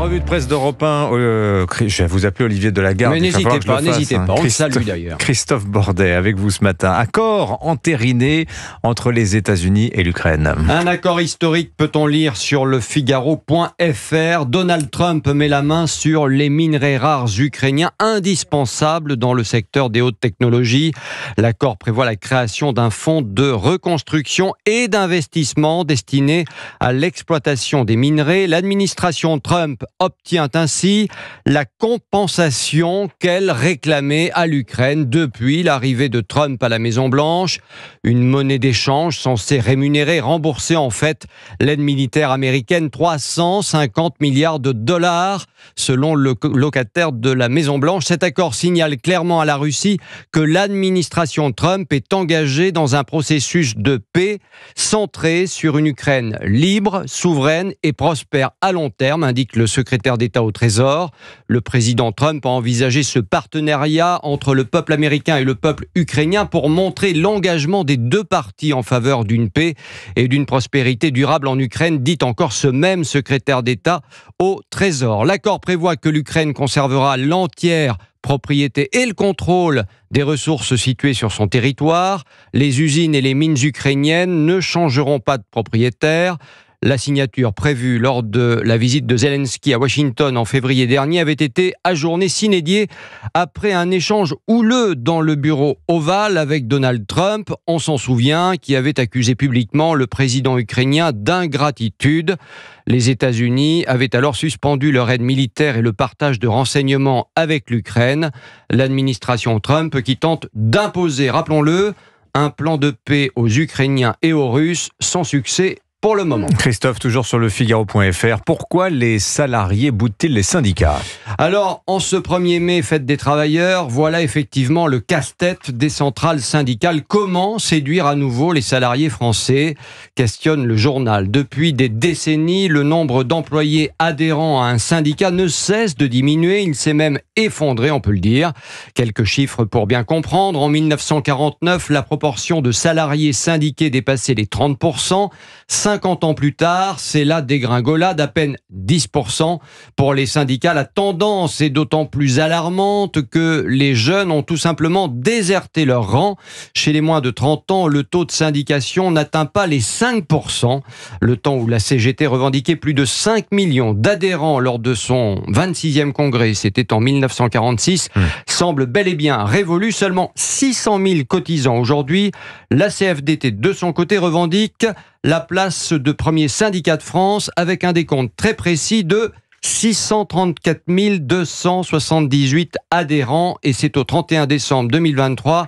revue de presse d'Europe 1, je vais vous appeler Olivier Delagarde. Mais n'hésitez pas, on le salue d'ailleurs. Christophe Bordet avec vous ce matin. Accord entériné entre les États-Unis et l'Ukraine. Un accord historique, peut-on lire sur le Figaro.fr. Donald Trump met la main sur les minerais rares ukrainiens indispensables dans le secteur des hautes technologies. L'accord prévoit la création d'un fonds de reconstruction et d'investissement destiné à l'exploitation des minerais. L'administration Trump obtient ainsi la compensation qu'elle réclamait à l'Ukraine depuis l'arrivée de Trump à la Maison-Blanche. Une monnaie d'échange censée rémunérer, rembourser en fait l'aide militaire américaine 350 milliards de dollars selon le locataire de la Maison-Blanche. Cet accord signale clairement à la Russie que l'administration Trump est engagée dans un processus de paix centré sur une Ukraine libre, souveraine et prospère à long terme, indique le secrétaire d'État au Trésor. Le président Trump a envisagé ce partenariat entre le peuple américain et le peuple ukrainien pour montrer l'engagement des deux parties en faveur d'une paix et d'une prospérité durable en Ukraine, dit encore ce même secrétaire d'État au Trésor. L'accord prévoit que l'Ukraine conservera l'entière propriété et le contrôle des ressources situées sur son territoire. Les usines et les mines ukrainiennes ne changeront pas de propriétaire. La signature prévue lors de la visite de Zelensky à Washington en février dernier avait été ajournée sine die après un échange houleux dans le bureau ovale avec Donald Trump, on s'en souvient, qui avait accusé publiquement le président ukrainien d'ingratitude. Les États-Unis avaient alors suspendu leur aide militaire et le partage de renseignements avec l'Ukraine. L'administration Trump qui tente d'imposer, rappelons-le, un plan de paix aux Ukrainiens et aux Russes sans succès pour le moment. Christophe, toujours sur le Figaro.fr, pourquoi les salariés boudent-ils les syndicats ? Alors, en ce 1er mai, fête des travailleurs, voilà effectivement le casse-tête des centrales syndicales. Comment séduire à nouveau les salariés français ? Questionne le journal. Depuis des décennies, le nombre d'employés adhérents à un syndicat ne cesse de diminuer. Il s'est même effondré, on peut le dire. Quelques chiffres pour bien comprendre. En 1949, la proportion de salariés syndiqués dépassait les 30%. 50 ans plus tard, c'est la dégringolade, à peine 10% pour les syndicats. La tendance est d'autant plus alarmante que les jeunes ont tout simplement déserté leur rang. Chez les moins de 30 ans, le taux de syndication n'atteint pas les 5%. Le temps où la CGT revendiquait plus de 5 millions d'adhérents lors de son 26e congrès, c'était en 1946, semble bel et bien révolu. Seulement 600 000 cotisants aujourd'hui. La CFDT, de son côté, revendique la place de premier syndicat de France avec un décompte très précis de 634 278 adhérents et c'est au 31 décembre 2023.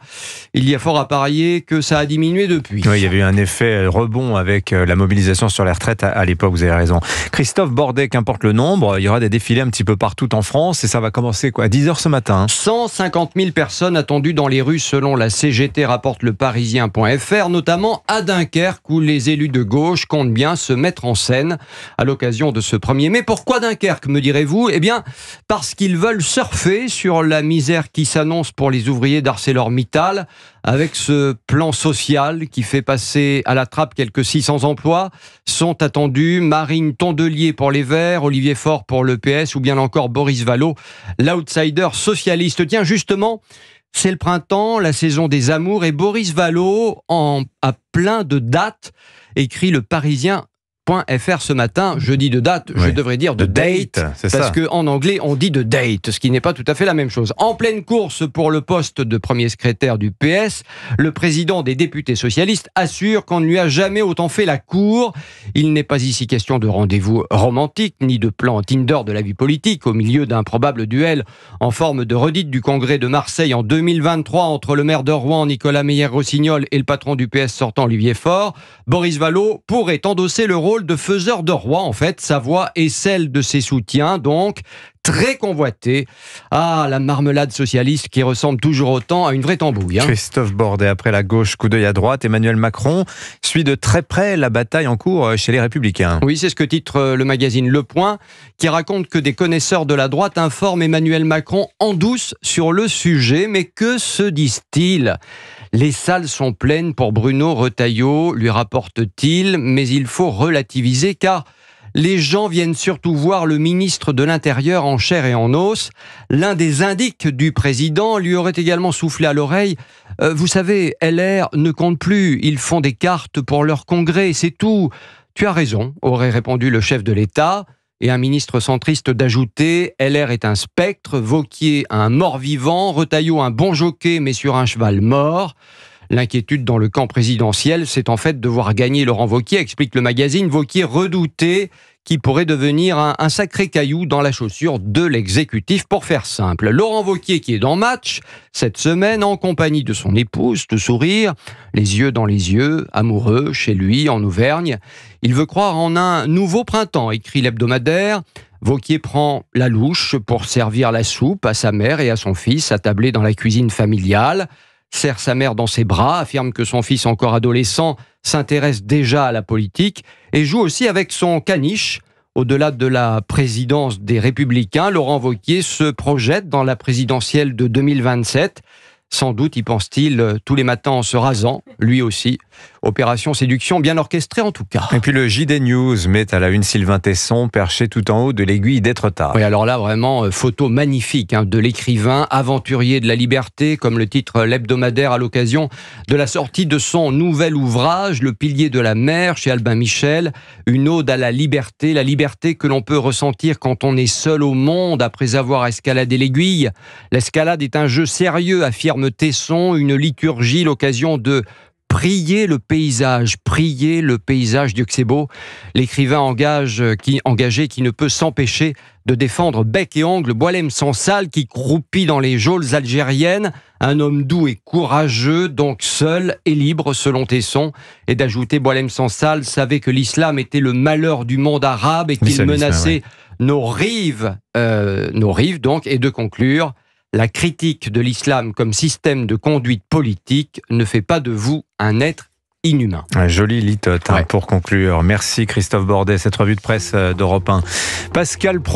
Il y a fort à parier que ça a diminué depuis. Oui, il y avait eu un effet rebond avec la mobilisation sur les retraites à l'époque, vous avez raison. Christophe Bordet, qu'importe le nombre, il y aura des défilés un petit peu partout en France et ça va commencer à 10h ce matin. 150 000 personnes attendues dans les rues selon la CGT, rapporte le Parisien.fr, notamment à Dunkerque où les élus de gauche comptent bien se mettre en scène à l'occasion de ce 1er mai. Pourquoi Dunkerque ? Me direz-vous ? Eh bien, parce qu'ils veulent surfer sur la misère qui s'annonce pour les ouvriers d'ArcelorMittal avec ce plan social qui fait passer à la trappe quelques 600 emplois. Sont attendus Marine Tondelier pour les Verts, Olivier Faure pour le PS ou bien encore Boris Vallaud, l'outsider socialiste. Tiens, justement, c'est le printemps, la saison des amours et Boris Vallaud a plein de dates, écrit le Parisien.fr ce matin, je dis de date, je devrais dire de date, parce qu'en anglais on dit de date, ce qui n'est pas tout à fait la même chose. En pleine course pour le poste de premier secrétaire du PS, le président des députés socialistes assure qu'on ne lui a jamais autant fait la cour. Il n'est pas ici question de rendez-vous romantique, ni de plan Tinder de la vie politique, au milieu d'un probable duel en forme de redite du congrès de Marseille en 2023 entre le maire de Rouen, Nicolas Meyer-Rossignol, et le patron du PS sortant, Olivier Faure. Boris Vallaud pourrait endosser le rôle de faiseur de roi, en fait. Sa voix et celle de ses soutiens, donc, très convoitée. Ah, la marmelade socialiste qui ressemble toujours autant à une vraie tambouille. Christophe Bordet, après la gauche, coup d'œil à droite. Emmanuel Macron suit de très près la bataille en cours chez les Républicains. Oui, c'est ce que titre le magazine Le Point, qui raconte que des connaisseurs de la droite informent Emmanuel Macron en douce sur le sujet. Mais que se disent-ils ? Les salles sont pleines pour Bruno Retailleau, lui rapporte-t-il, mais il faut relativiser car Les gens viennent surtout voir le ministre de l'Intérieur en chair et en os. L'un des indiques du président lui aurait également soufflé à l'oreille « Vous savez, LR ne compte plus, ils font des cartes pour leur congrès, c'est tout. » « Tu as raison », aurait répondu le chef de l'État. Et un ministre centriste d'ajouter « LR est un spectre, Wauquiez un mort-vivant, Retailleau un bon jockey mais sur un cheval mort ». L'inquiétude dans le camp présidentiel, c'est en fait de voir gagner Laurent Wauquiez, explique le magazine. Wauquiez redouté, qui pourrait devenir un sacré caillou dans la chaussure de l'exécutif. Pour faire simple, Laurent Wauquiez qui est dans Match cette semaine en compagnie de son épouse, de sourire, les yeux dans les yeux, amoureux chez lui en Auvergne. Il veut croire en un nouveau printemps, écrit l'hebdomadaire. Wauquiez prend la louche pour servir la soupe à sa mère et à son fils, attablés dans la cuisine familiale. Serre sa mère dans ses bras, affirme que son fils encore adolescent s'intéresse déjà à la politique et joue aussi avec son caniche. Au-delà de la présidence des Républicains, Laurent Wauquiez se projette dans la présidentielle de 2027. Sans doute y pense-t-il tous les matins en se rasant, lui aussi. Opération séduction bien orchestrée en tout cas. Et puis le JD News met à la une Sylvain Tesson, perché tout en haut de l'aiguille d'Étretat. Oui, alors là, vraiment, photo magnifique de l'écrivain, aventurier de la liberté, comme le titre l'hebdomadaire à l'occasion de la sortie de son nouvel ouvrage, Le pilier de la mer, chez Albin Michel. Une ode à la liberté que l'on peut ressentir quand on est seul au monde après avoir escaladé l'aiguille. L'escalade est un jeu sérieux, affirme Tesson, une liturgie, l'occasion de prier le paysage, Dieu que c'est beau. L'écrivain engagé qui ne peut s'empêcher de défendre bec et ongle Boualem Sansal qui croupit dans les geôles algériennes, un homme doux et courageux, donc seul et libre selon Tesson, et d'ajouter Boualem Sansal savait que l'islam était le malheur du monde arabe et qu'il menaçait nos rives donc, et de conclure: la critique de l'islam comme système de conduite politique ne fait pas de vous un être inhumain. Jolie litote pour conclure. Merci Christophe Bordet, cette revue de presse d'Europe 1. Pascal Pro.